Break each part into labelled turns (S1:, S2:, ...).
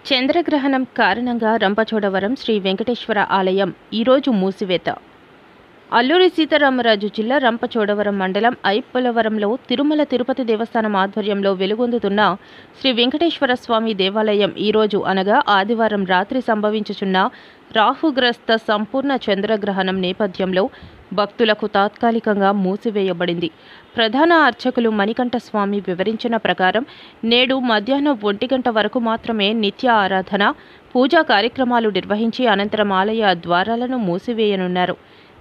S1: చంద్రగ్రహణం కారణంగా రంపచోడవరం శ్రీ వెంకటేశ్వర ఆలయం ఈరోజు మూసివేత. అల్లూరి సీతారామరాజు జిల్లా రంపచోడవరం మండలం ఐపోలవరంలో తిరుమల తిరుపతి దేవస్థానం ఆధ్వర్యంలో వెలుగొందుతున్న శ్రీ వెంకటేశ్వర స్వామి దేవాలయం ఈరోజు అనగా ఆదివారం రాత్రి సంభవించుచున్న రాహుగ్రస్త సంపూర్ణ చంద్రగ్రహణం నేపథ్యంలో భక్తులకు తాత్కాలికంగా మూసివేయబడింది. ప్రధాన అర్చకులు మణికంఠ స్వామి వివరించిన ప్రకారం నేడు మధ్యాహ్నం 1 గంట వరకు మాత్రమే నిత్య ఆరాధన, పూజా కార్యక్రమాలు నిర్వహించి అనంతరం ఆలయ ద్వారాలను మూసివేయనున్నారు.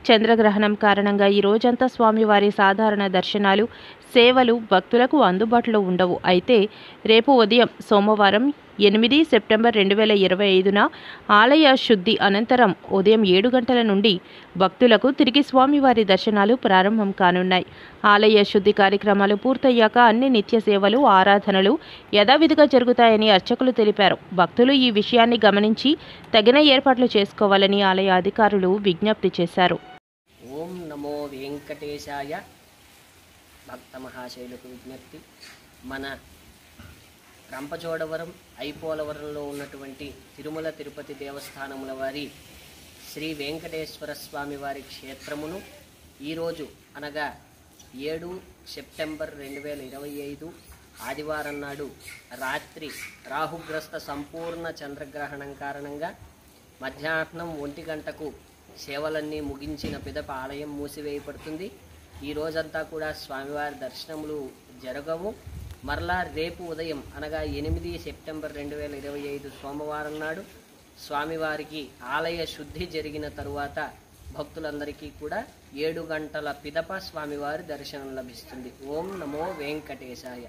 S1: చంద్రగ్రహణం కారణంగా ఈ రోజంతా స్వామివారి సాధారణ దర్శనాలు, సేవలు భక్తులకు అందుబాటులో ఉండవు. అయితే రేపు ఉదయం సోమవారం 8 సెప్టెంబర్ 2025న ఆలయ శుద్ధి అనంతరం ఉదయం 7 గంటల నుండి భక్తులకు తిరిగి స్వామివారి దర్శనాలు ప్రారంభం కానున్నాయి. ఆలయ శుద్ధి కార్యక్రమాలు పూర్తయ్యాక అన్ని నిత్య సేవలు, ఆరాధనలు యథావిధిగా జరుగుతాయని అర్చకులు తెలిపారు. భక్తులు ఈ విషయాన్ని గమనించి తగిన ఏర్పాట్లు చేసుకోవాలని ఆలయ అధికారులు విజ్ఞప్తి చేశారు.
S2: ఓం నమో వెంకటేశాయ. భక్త మహాశైలకు విజ్ఞప్తి, మన రంపచోడవరం ఐపోలవరంలో ఉన్నటువంటి తిరుమల తిరుపతి దేవస్థానముల వారి శ్రీ వెంకటేశ్వర స్వామి వారి క్షేత్రమును ఈరోజు అనగా 7 సెప్టెంబర్ 2025 ఆదివారం నాడు రాత్రి రాహుగ్రస్త సంపూర్ణ చంద్రగ్రహణం కారణంగా మధ్యాహ్నం 1 గంటకు సేవలన్నీ ముగించిన పిదప ఆలయం మూసివేయబడుతుంది. ఈ రోజంతా కూడా స్వామివారి దర్శనములు జరగవు. మరలా రేపు ఉదయం అనగా 8 సెప్టెంబర్ 2025 సోమవారం నాడు స్వామివారికి ఆలయ శుద్ధి జరిగిన తరువాత భక్తులందరికీ కూడా 7 గంటల పిదప స్వామివారి దర్శనం లభిస్తుంది. ఓం నమో వెంకటేశాయ.